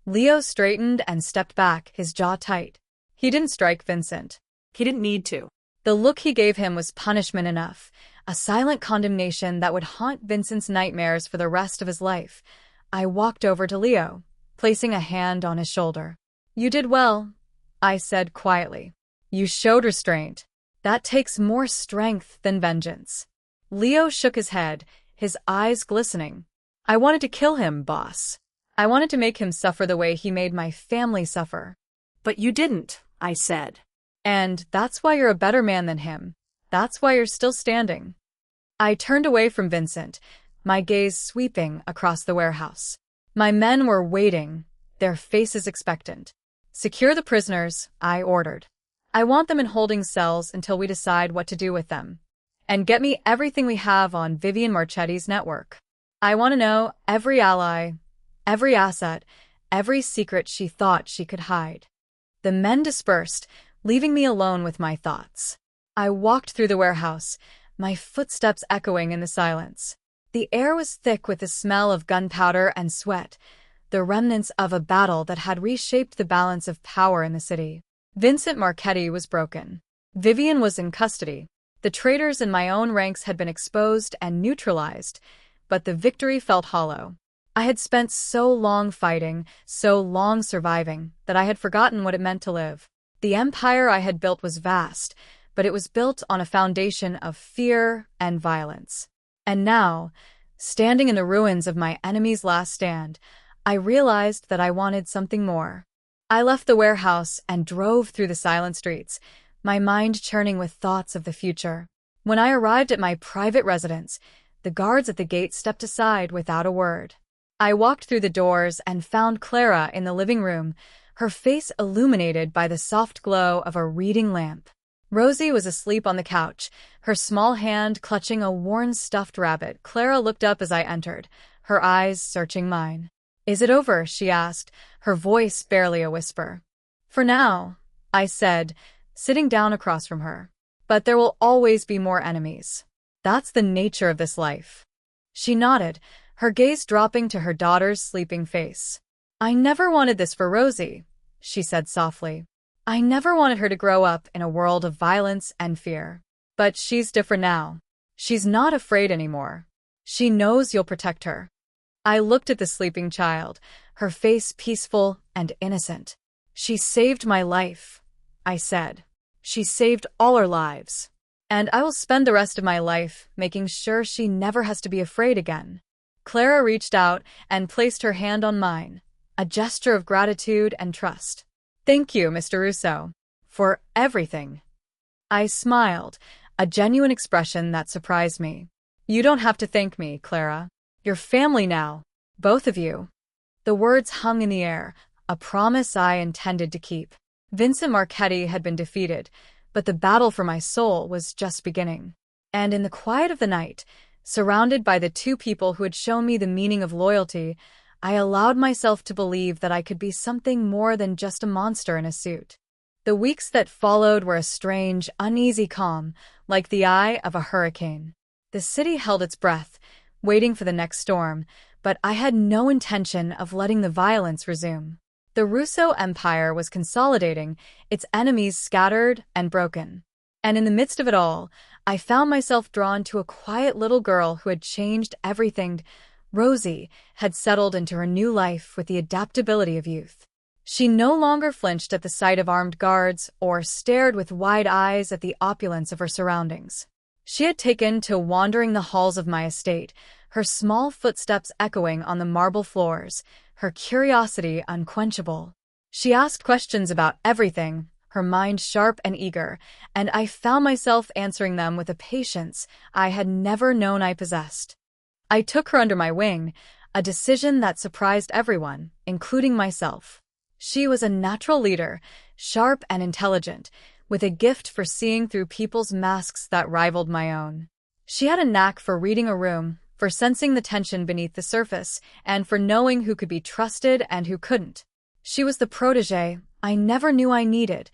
Leo straightened and stepped back, his jaw tight. He didn't strike Vincent. He didn't need to. The look he gave him was punishment enough, a silent condemnation that would haunt Vincent's nightmares for the rest of his life. I walked over to Leo, placing a hand on his shoulder. "You did well," I said quietly. "You showed restraint. That takes more strength than vengeance." Leo shook his head, his eyes glistening. "I wanted to kill him, boss. I wanted to make him suffer the way he made my family suffer." "But you didn't," I said. "And that's why you're a better man than him. That's why you're still standing." I turned away from Vincent, my gaze sweeping across the warehouse. My men were waiting, their faces expectant. "Secure the prisoners," I ordered. "I want them in holding cells until we decide what to do with them. And get me everything we have on Vivian Marchetti's network. I want to know every ally, every asset, every secret she thought she could hide." The men dispersed, leaving me alone with my thoughts. I walked through the warehouse, my footsteps echoing in the silence. The air was thick with the smell of gunpowder and sweat, the remnants of a battle that had reshaped the balance of power in the city. Vincent Marchetti was broken. Vivian was in custody. The traitors in my own ranks had been exposed and neutralized, but the victory felt hollow. I had spent so long fighting, so long surviving, that I had forgotten what it meant to live. The empire I had built was vast, but it was built on a foundation of fear and violence. And now, standing in the ruins of my enemy's last stand, I realized that I wanted something more. I left the warehouse and drove through the silent streets, my mind churning with thoughts of the future. When I arrived at my private residence, the guards at the gate stepped aside without a word. I walked through the doors and found Clara in the living room, her face illuminated by the soft glow of a reading lamp. Rosie was asleep on the couch, her small hand clutching a worn stuffed rabbit. Clara looked up as I entered, her eyes searching mine. "Is it over?" she asked, her voice barely a whisper. "For now," I said, sitting down across from her. "But there will always be more enemies. That's the nature of this life." She nodded, her gaze dropping to her daughter's sleeping face. "I never wanted this for Rosie," she said softly. "I never wanted her to grow up in a world of violence and fear. But she's different now. She's not afraid anymore. She knows you'll protect her." I looked at the sleeping child, her face peaceful and innocent. "She saved my life," I said. "She saved all our lives. And I will spend the rest of my life making sure she never has to be afraid again." Clara reached out and placed her hand on mine, a gesture of gratitude and trust. "Thank you, Mr. Russo, for everything." I smiled, a genuine expression that surprised me. "You don't have to thank me, Clara. You're family now, both of you." The words hung in the air, a promise I intended to keep. Vincent Marchetti had been defeated, but the battle for my soul was just beginning. And in the quiet of the night, surrounded by the two people who had shown me the meaning of loyalty, I allowed myself to believe that I could be something more than just a monster in a suit. The weeks that followed were a strange, uneasy calm, like the eye of a hurricane. The city held its breath, waiting for the next storm, but I had no intention of letting the violence resume. The Russo Empire was consolidating, its enemies scattered and broken. And in the midst of it all, I found myself drawn to a quiet little girl who had changed everything, Rosie had settled into her new life with the adaptability of youth. She no longer flinched at the sight of armed guards or stared with wide eyes at the opulence of her surroundings. She had taken to wandering the halls of my estate, her small footsteps echoing on the marble floors, her curiosity unquenchable. She asked questions about everything, her mind sharp and eager, and I found myself answering them with a patience I had never known I possessed. I took her under my wing, a decision that surprised everyone, including myself. She was a natural leader, sharp and intelligent, with a gift for seeing through people's masks that rivaled my own. She had a knack for reading a room, for sensing the tension beneath the surface, and for knowing who could be trusted and who couldn't. She was the protégé I never knew I needed,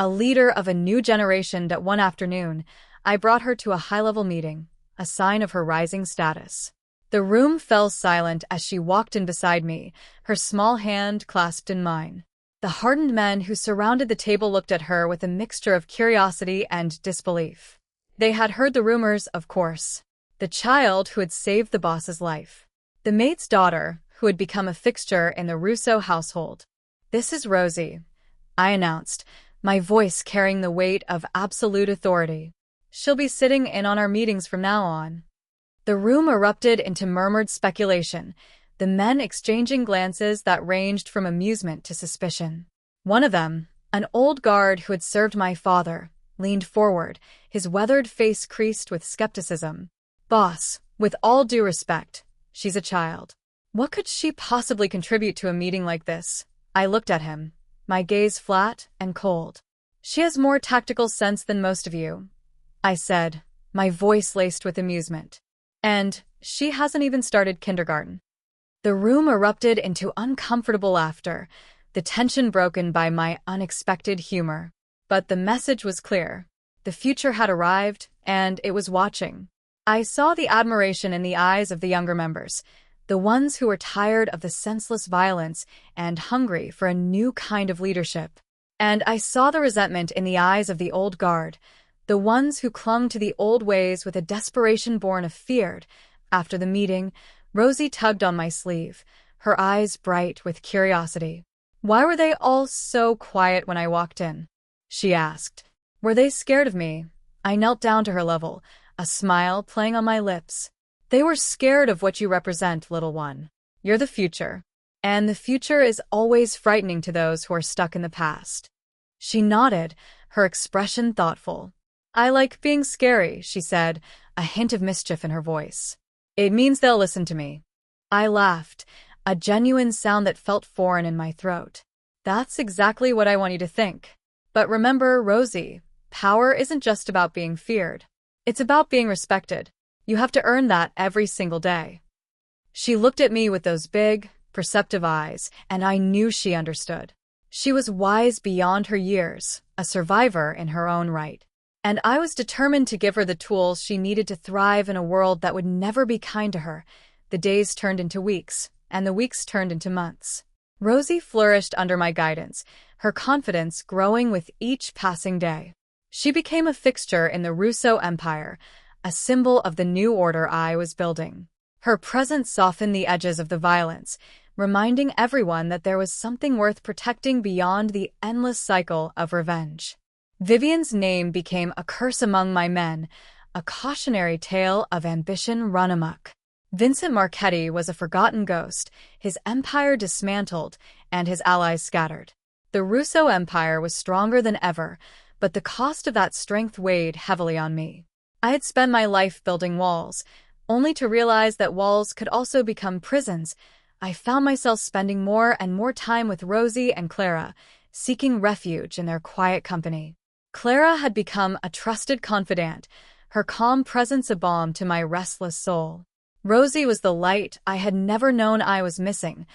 a leader of a new generation that one afternoon I brought her to a high-level meeting, a sign of her rising status. The room fell silent as she walked in beside me, her small hand clasped in mine. The hardened men who surrounded the table looked at her with a mixture of curiosity and disbelief. They had heard the rumors, of course. The child who had saved the boss's life. The maid's daughter, who had become a fixture in the Russo household. "This is Rosie," I announced, my voice carrying the weight of absolute authority. "She'll be sitting in on our meetings from now on." The room erupted into murmured speculation, the men exchanging glances that ranged from amusement to suspicion. One of them, an old guard who had served my father, leaned forward, his weathered face creased with skepticism. "Boss, with all due respect, she's a child. What could she possibly contribute to a meeting like this?" I looked at him, my gaze flat and cold. "She has more tactical sense than most of you," I said, my voice laced with amusement. "And she hasn't even started kindergarten." The room erupted into uncomfortable laughter, the tension broken by my unexpected humor. But the message was clear. The future had arrived, and it was watching. I saw the admiration in the eyes of the younger members, the ones who were tired of the senseless violence and hungry for a new kind of leadership. And I saw the resentment in the eyes of the old guard, the ones who clung to the old ways with a desperation born of fear. After the meeting, Rosie tugged on my sleeve, her eyes bright with curiosity. "Why were they all so quiet when I walked in?" she asked. "Were they scared of me?" I knelt down to her level, a smile playing on my lips. "They were scared of what you represent, little one. You're the future. And the future is always frightening to those who are stuck in the past." She nodded, her expression thoughtful. "I like being scary," she said, a hint of mischief in her voice. "It means they'll listen to me." I laughed, a genuine sound that felt foreign in my throat. "That's exactly what I want you to think. But remember, Rosie, power isn't just about being feared. It's about being respected. You have to earn that every single day." She looked at me with those big, perceptive eyes, and I knew she understood. She was wise beyond her years, a survivor in her own right. And I was determined to give her the tools she needed to thrive in a world that would never be kind to her. The days turned into weeks, and the weeks turned into months. Rosie flourished under my guidance, her confidence growing with each passing day. She became a fixture in the Russo Empire, a symbol of the new order I was building. Her presence softened the edges of the violence, reminding everyone that there was something worth protecting beyond the endless cycle of revenge. Vivian's name became a curse among my men, a cautionary tale of ambition run amok. Vincent Marchetti was a forgotten ghost, his empire dismantled, and his allies scattered. The Russo Empire was stronger than ever, but the cost of that strength weighed heavily on me. I had spent my life building walls, only to realize that walls could also become prisons. I found myself spending more and more time with Rosie and Clara, seeking refuge in their quiet company. Clara had become a trusted confidant, her calm presence a balm to my restless soul. Rosie was the light I had never known I was missing,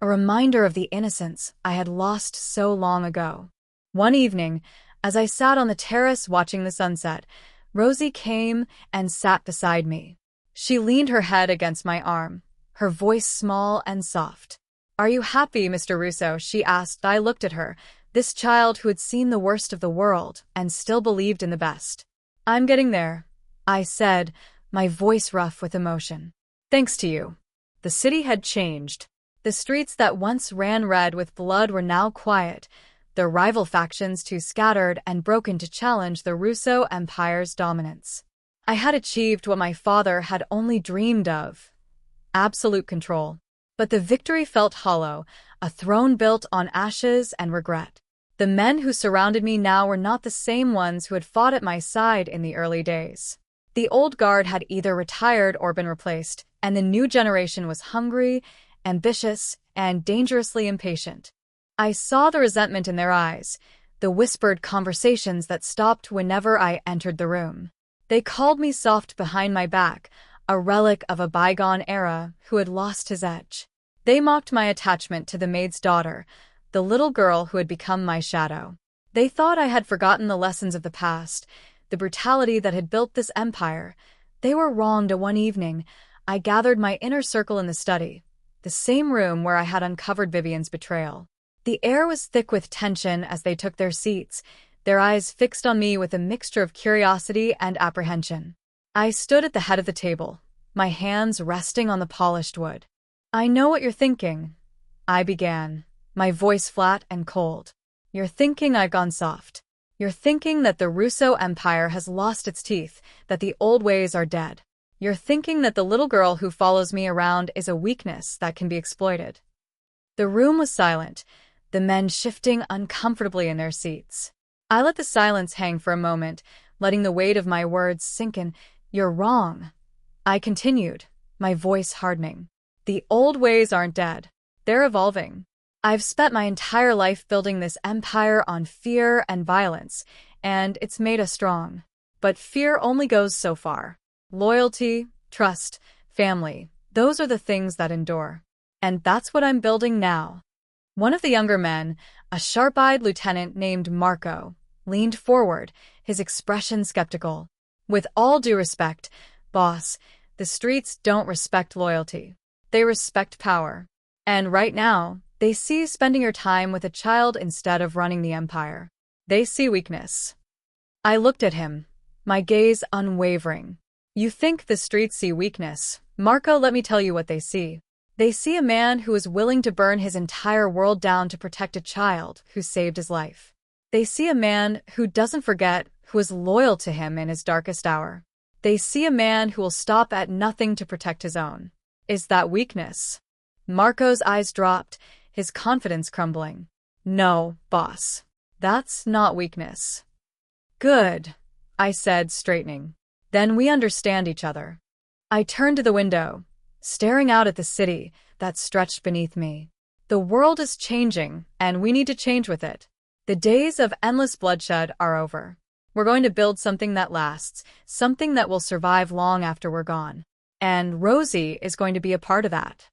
a reminder of the innocence I had lost so long ago. One evening, as I sat on the terrace watching the sunset, Rosie came and sat beside me. She leaned her head against my arm, her voice small and soft. "Are you happy, Mr. Russo?" she asked. I looked at her, this child who had seen the worst of the world and still believed in the best. "I'm getting there," I said, my voice rough with emotion. "Thanks to you." The city had changed. The streets that once ran red with blood were now quiet, their rival factions too scattered and broken to challenge the Russo Empire's dominance. I had achieved what my father had only dreamed of: absolute control. But the victory felt hollow, a throne built on ashes and regret. The men who surrounded me now were not the same ones who had fought at my side in the early days. The old guard had either retired or been replaced, and the new generation was hungry, ambitious, and dangerously impatient. I saw the resentment in their eyes, the whispered conversations that stopped whenever I entered the room. They called me soft behind my back, a relic of a bygone era who had lost his edge. They mocked my attachment to the maid's daughter, the little girl who had become my shadow. They thought I had forgotten the lessons of the past, the brutality that had built this empire. They were wronged. One evening, I gathered my inner circle in the study, the same room where I had uncovered Vivian's betrayal. The air was thick with tension as they took their seats, their eyes fixed on me with a mixture of curiosity and apprehension. I stood at the head of the table, my hands resting on the polished wood. "I know what you're thinking," I began, my voice flat and cold. "You're thinking I've gone soft. You're thinking that the Russo Empire has lost its teeth, that the old ways are dead. You're thinking that the little girl who follows me around is a weakness that can be exploited." The room was silent, the men shifting uncomfortably in their seats. I let the silence hang for a moment, letting the weight of my words sink in. "You're wrong," I continued, my voice hardening. "The old ways aren't dead. They're evolving. I've spent my entire life building this empire on fear and violence, and it's made us strong. But fear only goes so far. Loyalty, trust, family, those are the things that endure. And that's what I'm building now." One of the younger men, a sharp-eyed lieutenant named Marco, leaned forward, his expression skeptical. "With all due respect, boss, the streets don't respect loyalty. They respect power. And right now, they see you spending your time with a child instead of running the empire. They see weakness." I looked at him, my gaze unwavering. "You think the streets see weakness, Marco? Let me tell you what they see. They see a man who is willing to burn his entire world down to protect a child who saved his life. They see a man who doesn't forget, who is loyal to him in his darkest hour. They see a man who will stop at nothing to protect his own. Is that weakness?" Marco's eyes dropped, his confidence crumbling. "No, boss. That's not weakness." "Good," I said, straightening. "Then we understand each other." I turned to the window, staring out at the city that stretched beneath me. The world is changing, and we need to change with it. The days of endless bloodshed are over. We're going to build something that lasts, something that will survive long after we're gone. And Rosie is going to be a part of that.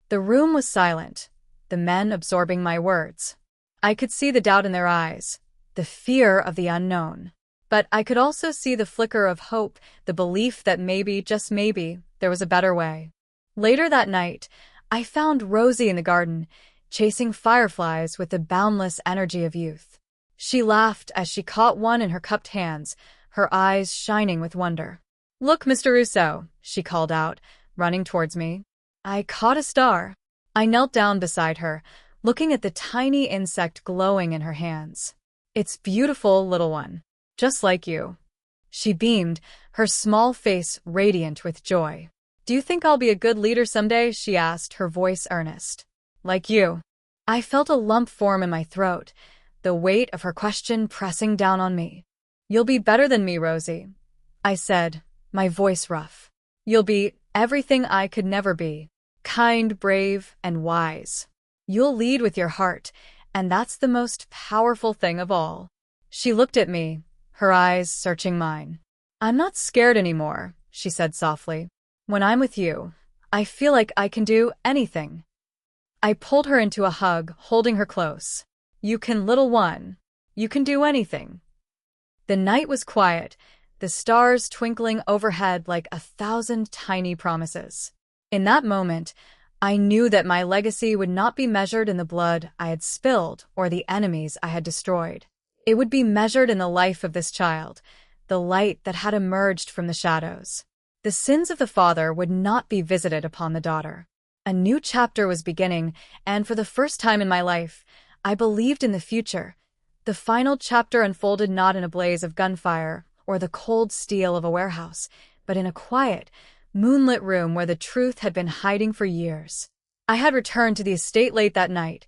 The room was silent, the men absorbing my words. I could see the doubt in their eyes, the fear of the unknown. But I could also see the flicker of hope, the belief that maybe, just maybe, there was a better way. Later that night, I found Rosie in the garden, chasing fireflies with the boundless energy of youth. She laughed as she caught one in her cupped hands, her eyes shining with wonder. "Look, Mr. Russo," she called out, running towards me. I caught a star. I knelt down beside her, looking at the tiny insect glowing in her hands. "It's beautiful, little one. Just like you." She beamed, her small face radiant with joy. "Do you think I'll be a good leader someday?" she asked, her voice earnest. "Like you." I felt a lump form in my throat, the weight of her question pressing down on me. "You'll be better than me, Rosie," I said, my voice rough. "You'll be everything I could never be. Kind, brave, and wise. You'll lead with your heart, and that's the most powerful thing of all." She looked at me, her eyes searching mine. "I'm not scared anymore," she said softly. "When I'm with you, I feel like I can do anything." I pulled her into a hug, holding her close. "You can, little one. You can do anything." The night was quiet, the stars twinkling overhead like 1,000 tiny promises. In that moment, I knew that my legacy would not be measured in the blood I had spilled or the enemies I had destroyed. It would be measured in the life of this child, the light that had emerged from the shadows. The sins of the father would not be visited upon the daughter. A new chapter was beginning, and for the first time in my life, I believed in the future. The final chapter unfolded not in a blaze of gunfire or the cold steel of a warehouse, but in a quiet, moonlit room where the truth had been hiding for years. I had returned to the estate late that night,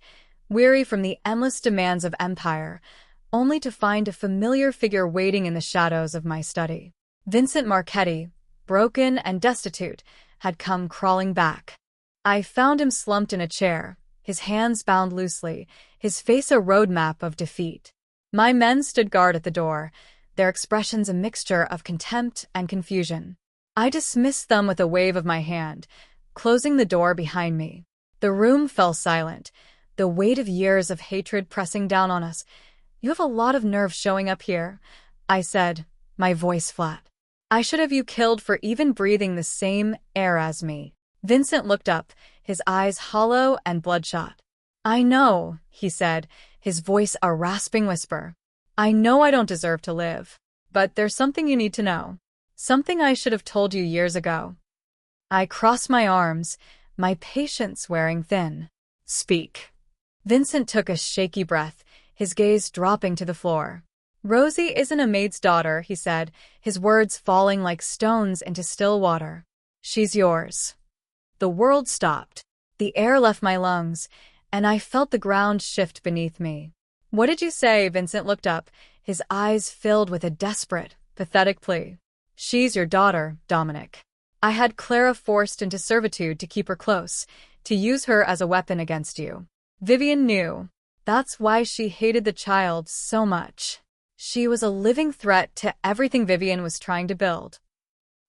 weary from the endless demands of empire, only to find a familiar figure waiting in the shadows of my study. Vincent Marchetti, broken and destitute, had come crawling back. I found him slumped in a chair, his hands bound loosely, his face a roadmap of defeat. My men stood guard at the door, their expressions a mixture of contempt and confusion. I dismissed them with a wave of my hand, closing the door behind me. The room fell silent, the weight of years of hatred pressing down on us. "You have a lot of nerve showing up here," I said, my voice flat. "I should have you killed for even breathing the same air as me." Vincent looked up, his eyes hollow and bloodshot. "I know," he said, his voice a rasping whisper. "I know I don't deserve to live. But there's something you need to know. Something I should have told you years ago." I crossed my arms, my patience wearing thin. "Speak." Vincent took a shaky breath, his gaze dropping to the floor. "Rosie isn't a maid's daughter," he said, his words falling like stones into still water. "She's yours." The world stopped. The air left my lungs, and I felt the ground shift beneath me. "What did you say?" Vincent looked up, his eyes filled with a desperate, pathetic plea. "She's your daughter, Dominic. I had Clara forced into servitude to keep her close, to use her as a weapon against you. Vivian knew. That's why she hated the child so much. She was a living threat to everything Vivian was trying to build."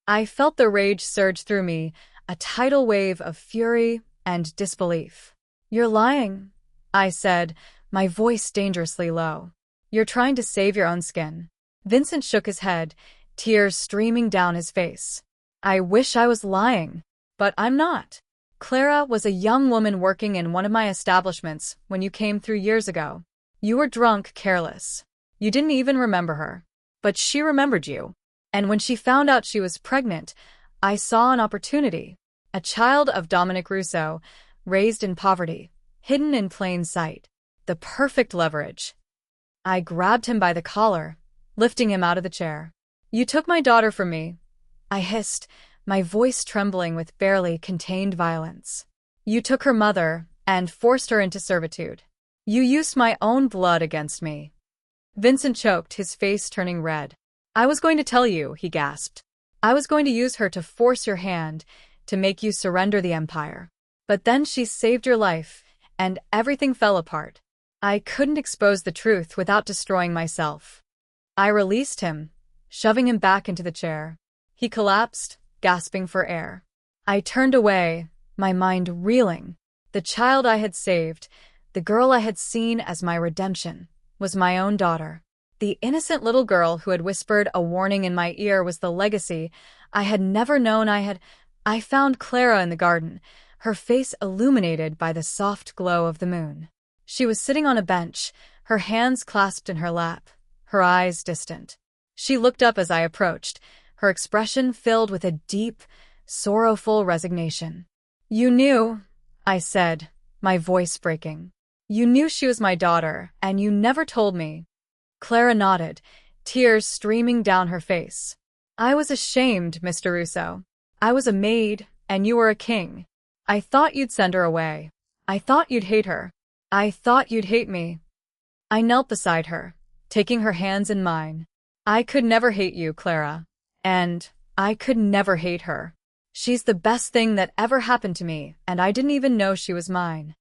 I felt the rage surge through me, a tidal wave of fury and disbelief. "You're lying," I said, my voice dangerously low. "You're trying to save your own skin." Vincent shook his head, tears streaming down his face. "I wish I was lying, but I'm not. Clara was a young woman working in one of my establishments when you came through years ago. You were drunk, careless. You didn't even remember her. But she remembered you. And when she found out she was pregnant, I saw an opportunity. A child of Dominic Russo, raised in poverty, hidden in plain sight. The perfect leverage." I grabbed him by the collar, lifting him out of the chair. "You took my daughter from me," I hissed, my voice trembling with barely contained violence. "You took her mother and forced her into servitude. You used my own blood against me." Vincent choked, his face turning red. "I was going to tell you," he gasped. "I was going to use her to force your hand, to make you surrender the empire. But then she saved your life, and everything fell apart. I couldn't expose the truth without destroying myself." I released him, shoving him back into the chair. He collapsed, gasping for air. I turned away, my mind reeling. The child I had saved, the girl I had seen as my redemption, was my own daughter. The innocent little girl who had whispered a warning in my ear was the legacy I had never known I found Clara in the garden, her face illuminated by the soft glow of the moon. She was sitting on a bench, her hands clasped in her lap, her eyes distant. She looked up as I approached, her expression filled with a deep, sorrowful resignation. "You knew," I said, my voice breaking. "You knew she was my daughter, and you never told me." Clara nodded, tears streaming down her face. "I was ashamed, Mr. Russo. I was a maid, and you were a king. I thought you'd send her away. I thought you'd hate her. I thought you'd hate me." I knelt beside her, taking her hands in mine. "I could never hate you, Clara. And I could never hate her. She's the best thing that ever happened to me, and I didn't even know she was mine."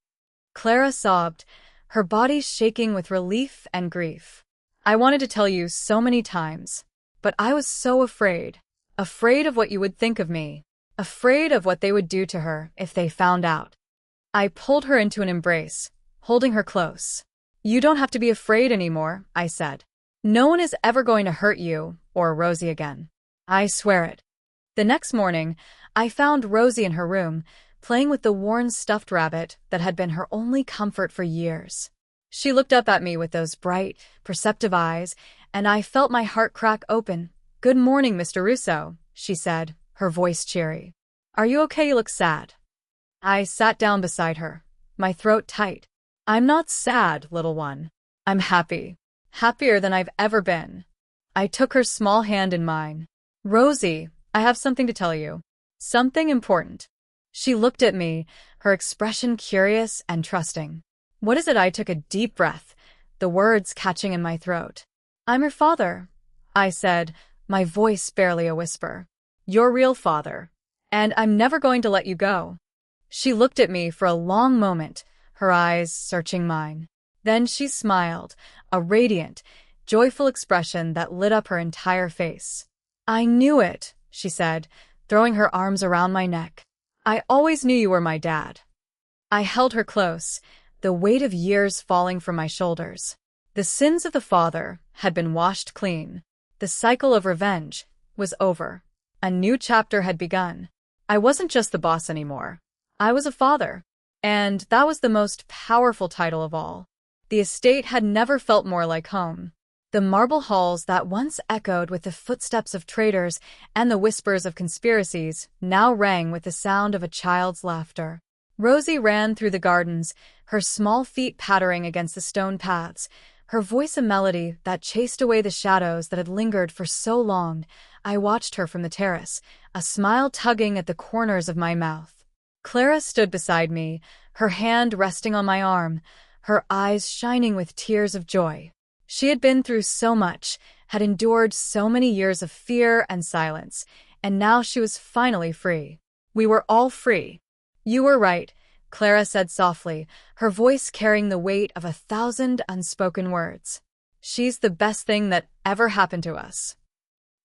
Clara sobbed, her body shaking with relief and grief. "I wanted to tell you so many times, but I was so afraid. Afraid of what you would think of me. Afraid of what they would do to her if they found out." I pulled her into an embrace, holding her close. "You don't have to be afraid anymore," I said. "No one is ever going to hurt you or Rosie again. I swear it." The next morning, I found Rosie in her room, playing with the worn stuffed rabbit that had been her only comfort for years. She looked up at me with those bright, perceptive eyes, and I felt my heart crack open. "Good morning, Mr. Russo," she said, her voice cheery. "Are you okay? You look sad." I sat down beside her, my throat tight. I'm not sad, little one. I'm happy. Happier than I've ever been. I took her small hand in mine. Rosie, I have something to tell you. Something important. She looked at me, her expression curious and trusting. What is it? I took a deep breath, the words catching in my throat. I'm your father, I said, my voice barely a whisper. Your real father. And I'm never going to let you go. She looked at me for a long moment, her eyes searching mine. Then she smiled, a radiant, joyful expression that lit up her entire face. I knew it, she said, throwing her arms around my neck. I always knew you were my dad. I held her close, the weight of years falling from my shoulders. The sins of the father had been washed clean. The cycle of revenge was over. A new chapter had begun. I wasn't just the boss anymore. I was a father. And that was the most powerful title of all. The estate had never felt more like home. The marble halls that once echoed with the footsteps of traitors and the whispers of conspiracies now rang with the sound of a child's laughter. Rosie ran through the gardens, her small feet pattering against the stone paths, her voice a melody that chased away the shadows that had lingered for so long. I watched her from the terrace, a smile tugging at the corners of my mouth. Clara stood beside me, her hand resting on my arm, her eyes shining with tears of joy. She had been through so much, had endured so many years of fear and silence, and now she was finally free. We were all free. You were right, Clara said softly, her voice carrying the weight of 1,000 unspoken words. She's the best thing that ever happened to us.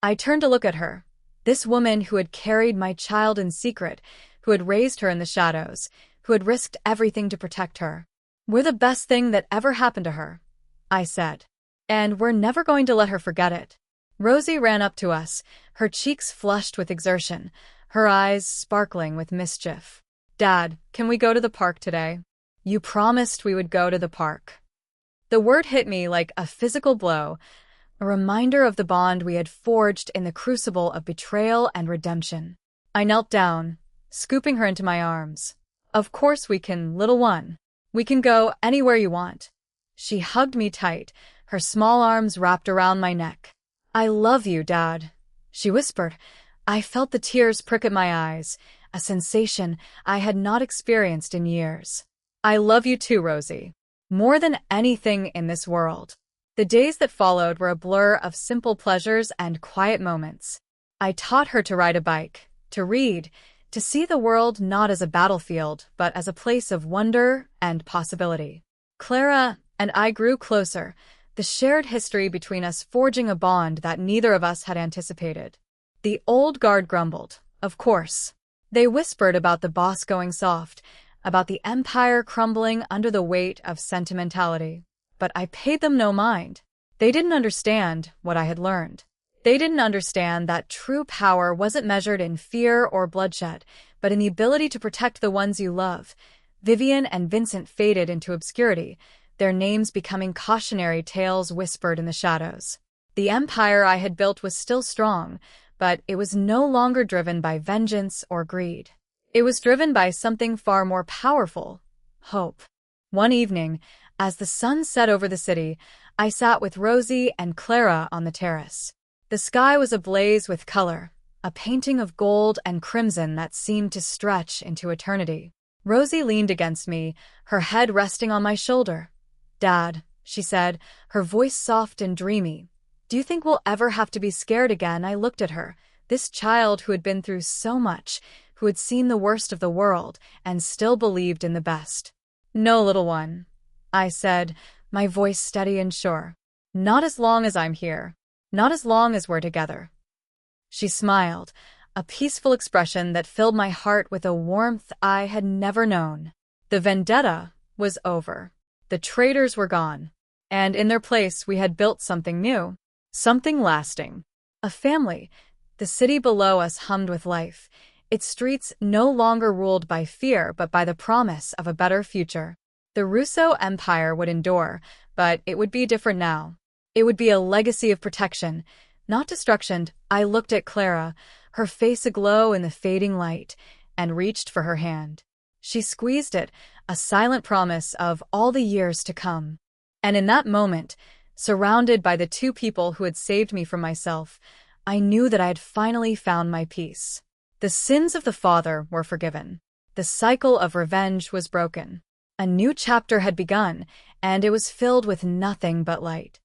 I turned to look at her, this woman who had carried my child in secret, who had raised her in the shadows, who had risked everything to protect her. We're the best thing that ever happened to her, I said. And we're never going to let her forget it. Rosie ran up to us, her cheeks flushed with exertion, her eyes sparkling with mischief. Dad, can we go to the park today? You promised we would go to the park. The word hit me like a physical blow, a reminder of the bond we had forged in the crucible of betrayal and redemption. I knelt down, scooping her into my arms. Of course we can, little one. We can go anywhere you want. She hugged me tight, her small arms wrapped around my neck. I love you, Dad, she whispered. I felt the tears prick at my eyes, a sensation I had not experienced in years. I love you too, Rosie. More than anything in this world. The days that followed were a blur of simple pleasures and quiet moments. I taught her to ride a bike, to read, to see the world not as a battlefield, but as a place of wonder and possibility. Clara and I grew closer, the shared history between us forging a bond that neither of us had anticipated. The old guard grumbled, of course. They whispered about the boss going soft, about the empire crumbling under the weight of sentimentality. But I paid them no mind. They didn't understand what I had learned. They didn't understand that true power wasn't measured in fear or bloodshed, but in the ability to protect the ones you love. Vivian and Vincent faded into obscurity, their names becoming cautionary tales whispered in the shadows. The empire I had built was still strong, but it was no longer driven by vengeance or greed. It was driven by something far more powerful: hope. One evening, as the sun set over the city, I sat with Rosie and Clara on the terrace. The sky was ablaze with color, a painting of gold and crimson that seemed to stretch into eternity. Rosie leaned against me, her head resting on my shoulder. Dad, she said, her voice soft and dreamy. Do you think we'll ever have to be scared again? I looked at her, this child who had been through so much, who had seen the worst of the world, and still believed in the best. No, little one, I said, my voice steady and sure. Not as long as I'm here. Not as long as we're together. She smiled, a peaceful expression that filled my heart with a warmth I had never known. The vendetta was over. The traitors were gone. And in their place we had built something new. Something lasting. A family. The city below us hummed with life, its streets no longer ruled by fear but by the promise of a better future. The Russo Empire would endure, but it would be different now. It would be a legacy of protection, not destruction. I looked at Clara, her face aglow in the fading light, and reached for her hand. She squeezed it, a silent promise of all the years to come. And in that moment, surrounded by the two people who had saved me from myself, I knew that I had finally found my peace. The sins of the father were forgiven. The cycle of revenge was broken. A new chapter had begun, and it was filled with nothing but light.